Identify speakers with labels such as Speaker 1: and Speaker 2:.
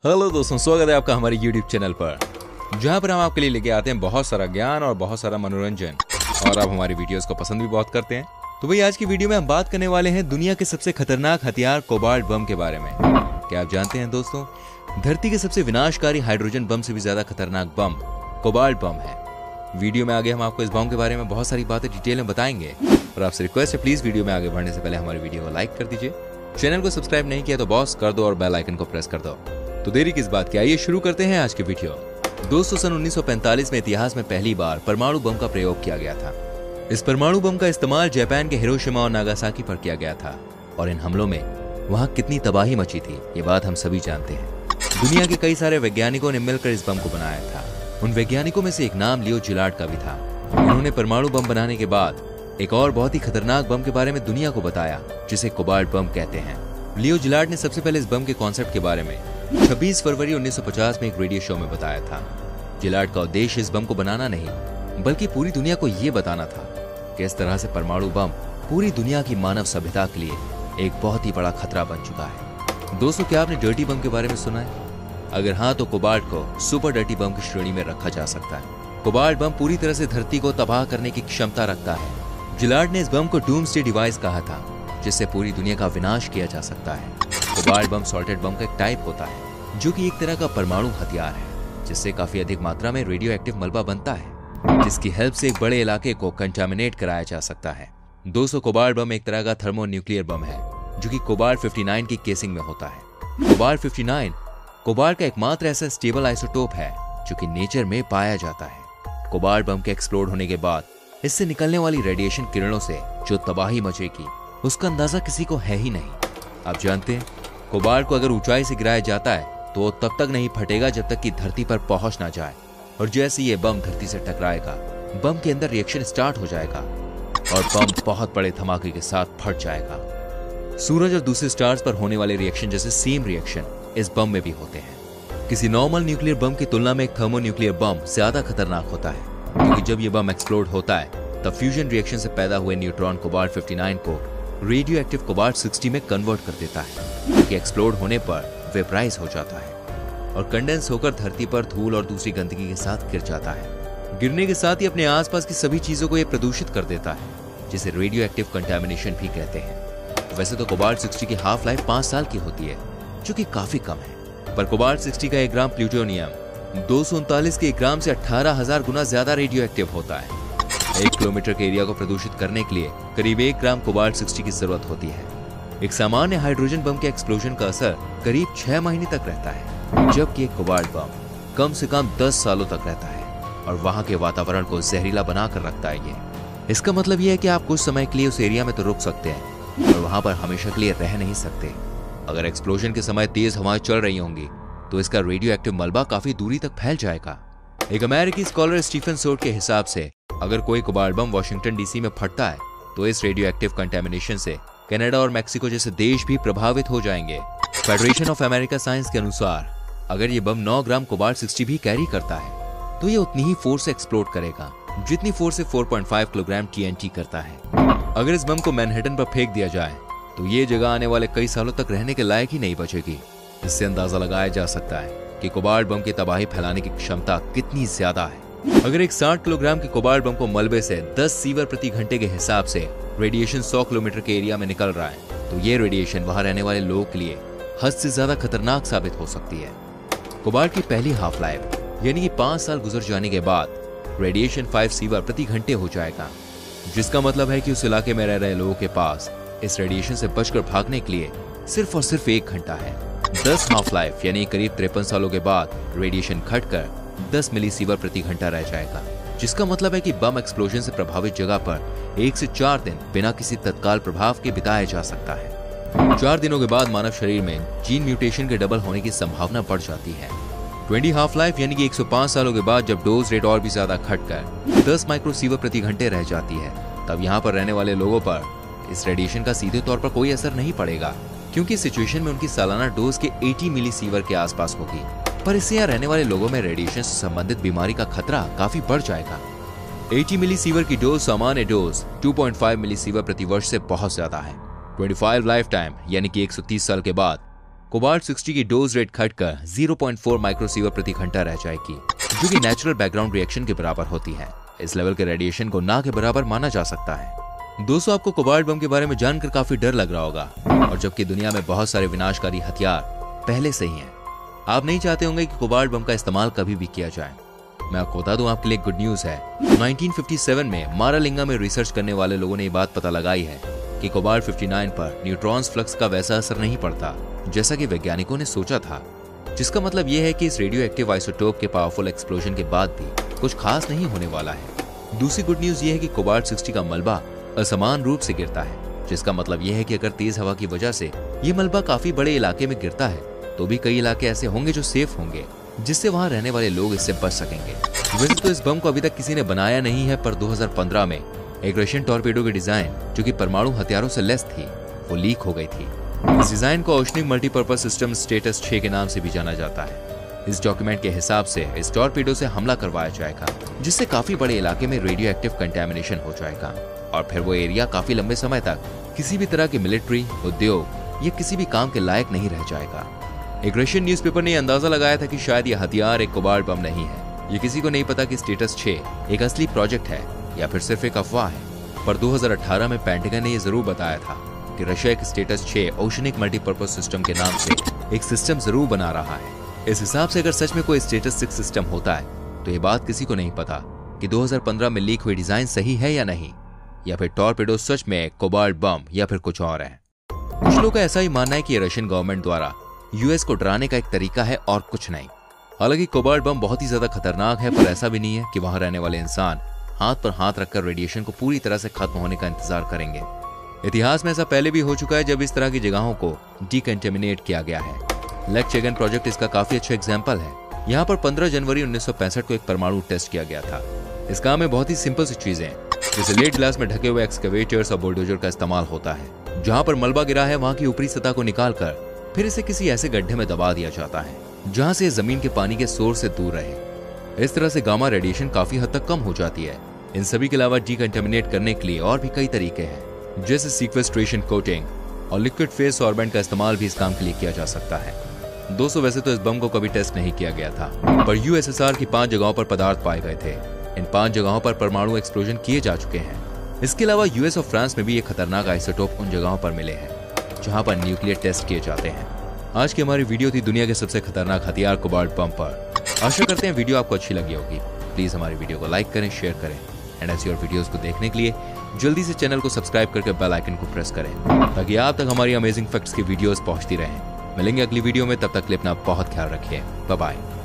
Speaker 1: Hello दोस्तों, स्वागत है आपका हमारे YouTube चैनल पर, जहां पर हम आपके लिए लेके आते हैं बहुत सारा ज्ञान और बहुत सारा मनोरंजन। और आप हमारी वीडियोस को पसंद भी बहुत करते हैं। तो भाई आज की वीडियो में हम बात करने वाले हैं दुनिया के सबसे खतरनाक हथियार कोबाल्ट बम के बारे में। क्या आप जानते हैं दोस्तों, धरती के सबसे विनाशकारी हाइड्रोजन बम से भी ज्यादा खतरनाक बम कोबाल्ट बम है। वीडियो में आगे हम आपको इस बम के बारे में बहुत सारी बातें डिटेल में बताएंगे। और आपसे रिक्वेस्ट है, प्लीज वीडियो में आगे बढ़ने से पहले हमारी वीडियो को लाइक कर दीजिए। चैनल को सब्सक्राइब नहीं किया तो बॉस कर दो और बेल आइकन को प्रेस कर दो। तो देरी किस बात की, आइए शुरू करते हैं आज की वीडियो। दोस्तों, सन 1945 में इतिहास में पहली बार परमाणु बम का प्रयोग किया गया था। इस परमाणु बम का इस्तेमाल जापान के हिरोशिमा और नागासाकी पर किया गया था। और इन हमलों में वहां कितनी तबाही मची थी, ये बात हम सभी जानते हैं। दुनिया के कई सारे वैज्ञानिकों ने मिलकर इस बम को बनाया था। उन वैज्ञानिकों में से एक नाम लियो जिलार्ड का भी था। उन्होंने परमाणु बम बनाने के बाद एक और बहुत ही खतरनाक बम के बारे में दुनिया को बताया, जिसे कोबाल्ट बम कहते हैं। लियो जिलार्ड ने सबसे पहले इस बम के कॉन्सेप्ट के बारे में 26 फरवरी 1950 में एक रेडियो शो में बताया था। जिलार्ड का उद्देश्य इस बम को बनाना नहीं, बल्कि पूरी दुनिया को यह बताना था कि इस तरह से परमाणु बम पूरी दुनिया की मानव सभ्यता के लिए एक बहुत ही बड़ा खतरा बन चुका है। दोस्तों, क्या आपने डर्टी बम के बारे में सुना है? अगर हाँ, तो कोबाल्ट को सुपर डर्टी बम की श्रेणी में रखा जा सकता है। कोबाल्ट बम पूरी तरह से धरती को तबाह करने की क्षमता रखता है। जिलार्ड ने इस बम को डूम्सडे डिवाइस कहा था, जिससे पूरी दुनिया का विनाश किया जा सकता है। कोबाल्ट बम सॉल्टेड बम का एक टाइप होता है, जो कि एक तरह का परमाणु हथियार है, जिससे काफी अधिक मात्रा में रेडियो एक्टिव मलबा बनता है, जिसकी हेल्प से एक बड़े इलाके को कंटामिनेट कराया जा सकता है। दोस्तों, कोबाल्ट बम एक तरह का थर्मोन्यूक्लियर बम है, जो कि कोबाल्ट 59 की केसिंग में होता है। कोबाल्ट 59 कोबाल्ट का एकमात्र ऐसा स्टेबल आइसोटोप है जो कि नेचर में पाया जाता है। कोबाल्ट बम के एक्सप्लोड होने के बाद इससे निकलने वाली रेडिएशन किरणों से जो तबाही मचेगी, उसका अंदाजा किसी को है ही नहीं। आप जानते हैं, कोबाल्ट को अगर ऊंचाई से गिराया जाता है तो वो तब तक नहीं फटेगा जब तक कि धरती पर पहुंच ना जाए। और जैसे ये बम धरती से टकराएगा, बम के अंदर रिएक्शन स्टार्ट हो जाएगा और बम बहुत बड़े धमाके के साथ फट जाएगा। सूरज और दूसरे स्टार्स पर होने वाले रिएक्शन जैसे सेम रिएक्शन इस बम में भी होते हैं। किसी नॉर्मल न्यूक्लियर बम की तुलना में एक थर्मोन्यूक्लियर बम ज्यादा खतरनाक होता है, क्योंकि जब ये बम एक्सप्लोड होता है तब फ्यूजन रिएक्शन से पैदा हुए न्यूट्रॉन कोबाल्ट 59 को रेडियो एक्टिव कोबाल्ट 60 में कन्वर्ट कर देता है, जो कि एक्सप्लोड होने पर वेपराइज हो जाता है और कंडेंस होकर धरती पर धूल और दूसरी गंदगी के साथ गिर जाता है। गिरने के साथ ही अपने आसपास की सभी चीजों को यह प्रदूषित कर देता है, जिसे रेडियो एक्टिव कंटामिनेशन भी कहते हैं। वैसे तो कोबाल्ट 60 की हाफ लाइफ 5 साल की होती है, जो कि काफी कम है, पर कोबाल्ट 60 का 1 ग्राम प्लूटोनियम 239 के 1 ग्राम से 18,000 गुना ज्यादा रेडियो एक्टिव होता है। 1 किलोमीटर के एरिया को प्रदूषित करने के लिए करीब 1 ग्राम कोबाल्ट 60 की जरूरत होती है। एक सामान्य हाइड्रोजन बम के एक्सप्लोजन का असर करीब 6 महीने तक रहता है, जबकि एक कोबाल्ट बम कम से कम 10 सालों तक रहता है और वहां के वातावरण को जहरीला बनाकर रखता है। इसका मतलब यह है कि आप कुछ समय के लिए उस एरिया में तो रुक सकते हैं, और वहां पर हमेशा के लिए रह नहीं सकते। अगर एक्सप्लोजन के समय तेज हवाएं चल रही होंगी तो इसका रेडियो एक्टिव मलबा काफी दूरी तक फैल जाएगा। एक अमेरिकी स्कॉलर स्टीफन सोट के हिसाब से अगर कोई कोबाल्ट बम वॉशिंगटन डीसी में फटता है तो इस रेडियो एक्टिव कंटामिनेशन से कनाडा और मेक्सिको जैसे देश भी प्रभावित हो जाएंगे। फेडरेशन ऑफ अमेरिका साइंस के अनुसार अगर ये बम 9 ग्राम कोबाल्ट 60 भी कैरी करता है तो ये उतनी ही फोर्स से एक्सप्लोड करेगा जितनी फोर्स से 4.5 किलोग्राम TNT करता है। अगर इस बम को मैनहट्टन पर फेंक दिया जाए तो ये जगह आने वाले कई सालों तक रहने के लायक ही नहीं बचेगी। इससे अंदाजा लगाया जा सकता है कि कोबाल्ट बम की तबाही फैलाने की क्षमता कितनी ज्यादा है। अगर एक 60 किलोग्राम के कोबाल्ट बम को मलबे से 10 सीवर प्रति घंटे के हिसाब से रेडिएशन 100 किलोमीटर के एरिया में निकल रहा है, तो ये रेडिएशन वहां रहने वाले लोगों के लिए हद से ज्यादा खतरनाक साबित हो सकती है। कोबाल्ट की पहली हाफ लाइफ यानी कि 5 साल गुजर जाने के बाद रेडिएशन 5 सीवर प्रति घंटे हो जाएगा, जिसका मतलब है कि उस इलाके में रह रहे लोगों के पास इस रेडिएशन से बचकर भागने के लिए सिर्फ और सिर्फ 1 घंटा है। 10 हाफ लाइफ यानी करीब 53 सालों के बाद रेडिएशन घटकर 10 मिलीसीवर प्रति घंटा रह जाएगा, जिसका मतलब है कि बम एक्सप्लोजन से प्रभावित जगह पर 1 से 4 दिन बिना किसी तत्काल प्रभाव के बिताया जा सकता है। 4 दिनों के बाद मानव शरीर में जीन म्यूटेशन के डबल होने की संभावना बढ़ जाती है। 20 हाफ लाइफ यानी कि 105 सालों के बाद जब डोज रेट और भी ज्यादा घटकर 10 माइक्रोसीवर प्रति घंटे रह जाती है, तब यहाँ पर रहने वाले लोगों पर इस रेडिएशन का सीधे तौर पर कोई असर नहीं पड़ेगा, क्योंकि इस सिचुएशन में उनकी सालाना डोज के 80 मिलीसीवर के आसपास होगी। पर इससे यहाँ रहने वाले लोगों में रेडिएशन से संबंधित बीमारी का खतरा काफी बढ़ जाएगा। 80 मिलीसीवर की डोज सामान्य डोज 2.5 मिलीसीवर प्रति वर्ष से बहुत ज्यादा है। 25 लाइफ टाइम यानी कि 130 साल के बाद कोबाल्ट 60 की डोज रेट घटकर 0.4 माइक्रोसीवर प्रति घंटा रह जाएगी, जो कि नेचुरल बैकग्राउंड रिएक्शन के बराबर होती है। इस लेवल के रेडिएशन को ना के बराबर माना जा सकता है। दोस्तों, आपको कोबाल्ट बम के बारे में जानकर काफी डर लग रहा होगा, और जबकि दुनिया में बहुत सारे विनाशकारी हथियार पहले से ही हैं, आप नहीं चाहते होंगे कि कोबाल्ट बम का इस्तेमाल कभी भी किया जाए। मैं आपको बता दूं, आपके लिए गुड न्यूज है। 1957 में मारालिंगा में रिसर्च करने वाले लोगों ने ये बात पता लगाई है कि कोबाल्ट 59 पर न्यूट्रॉन्स फ्लक्स का वैसा असर नहीं पड़ता जैसा कि वैज्ञानिकों ने सोचा था, जिसका मतलब यह है कि इस रेडियो एक्टिव आइसोटोप के पावरफुल एक्सप्लोजन के बाद भी कुछ खास नहीं होने वाला है। दूसरी गुड न्यूज ये है कि कोबाल्ट 60 का मलबा असमान रूप से गिरता है, जिसका मतलब यह है कि अगर तेज हवा की वजह से ये मलबा काफी बड़े इलाके में गिरता है तो भी कई इलाके ऐसे होंगे जो सेफ होंगे, जिससे वहां रहने वाले लोग इससे बच सकेंगे। वैसे तो इस बम को अभी तक किसी ने बनाया नहीं है, पर 2015 में एक रशियन टॉर्पेडो की डिजाइन, जो कि परमाणु हथियारों से लैस थी, वो लीक हो गई थी। इस डिजाइन को ओशनिक मल्टीपर्पज सिस्टम स्टेटस 6 के नाम से भी जाना जाता है। इस डॉक्यूमेंट के हिसाब से इस टॉर्पेडो से हमला करवाया जाएगा, जिससे काफी बड़े इलाके में रेडियो एक्टिव कंटेमिनेशन हो जाएगा, और फिर वो एरिया काफी लंबे समय तक किसी भी तरह के मिलिट्री, उद्योग या किसी भी काम के लायक नहीं रह जाएगा। एक रशियन न्यूज़पेपर ने अंदाजा लगाया था कि शायद यह हथियार एक कोबाल्ट बम नहीं है। ये किसी को नहीं पता कि स्टेटस 6 एक असली प्रोजेक्ट है या फिर सिर्फ एक अफवाह है, पर 2018 में पेंटागन ने यह जरूर बताया था कि रशिया एक स्टेटस 6 ओशनिक मल्टीपर्पज सिस्टम के नाम से एक सिस्टम जरूर बना रहा है। इस हिसाब से अगर सच में कोई स्टेटस 6 सिस्टम होता है तो ये बात किसी को नहीं पता कि 2015 में लीक हुई डिजाइन सही है या नहीं, या फिर टॉर्पेडो सच में कोबाल्ट बम या फिर कुछ और है। कुछ लोगों का ऐसा ही मानना है कि रशियन गवर्नमेंट द्वारा यूएस को डराने का एक तरीका है और कुछ नहीं। हालांकि कोबाल्ट बम बहुत ही ज्यादा खतरनाक है, पर ऐसा भी नहीं है कि वहां रहने वाले इंसान हाथ पर हाथ रखकर रेडिएशन को पूरी तरह से खत्म होने का इंतजार करेंगे। इतिहास में ऐसा पहले भी हो चुका है जब इस तरह की जगहों को डीकंटेमिनेट किया गया है। लेक चेगन प्रोजेक्ट इसका काफी अच्छा एग्जाम्पल है। यहाँ पर 15 जनवरी 1965 को एक परमाणु टेस्ट किया गया था। इस काम में बहुत ही सिंपल सी चीजें, जैसे लेड ग्लास में ढके हुए एक्सकवेटर्स और बुलडोजर का इस्तेमाल होता है। जहाँ पर मलबा गिरा है वहाँ की ऊपरी सतह को निकालकर फिर इसे किसी ऐसे गड्ढे में दबा दिया जाता है जहां से जमीन के पानी के सोर्स से दूर रहे। इस तरह से गामा रेडिएशन काफी हद तक कम हो जाती है। इन सभी के अलावा डीकंटेमिनेट करने के लिए और भी कई तरीके हैं, जैसे सीक्वेस्ट्रेशन, कोटिंग और लिक्विड फेज सॉर्बेंट का इस्तेमाल भी इस काम के लिए किया जा सकता है। दोस्तों, वैसे तो इस बम को कभी टेस्ट नहीं किया गया था, पर यूएसएसआर की 5 जगहों पर पदार्थ पाए गए थे। इन 5 जगहों पर परमाणु एक्सप्लोजन किए जा चुके हैं। इसके अलावा यूएस और फ्रांस में भी ये खतरनाक आइसोटोप उन जगहों पर मिले हैं जहां पर न्यूक्लियर टेस्ट किए जाते हैं। आज की हमारी वीडियो थी दुनिया के सबसे खतरनाक हथियार कोबाल्ट बम पर। आशा करते हैं वीडियो आपको अच्छी लगी होगी। प्लीज हमारी वीडियो को लाइक करें, शेयर करें, एंड ऐसी और वीडियोस को देखने के लिए जल्दी से चैनल को सब्सक्राइब करके बेल आइकन को प्रेस करें, ताकि आप तक हमारी अमेजिंग फैक्ट्स की वीडियोस पहुंचती रहें। मिलेंगे अगली वीडियो में, तब तक के लिए अपना बहुत ख्याल रखिए। Bye bye.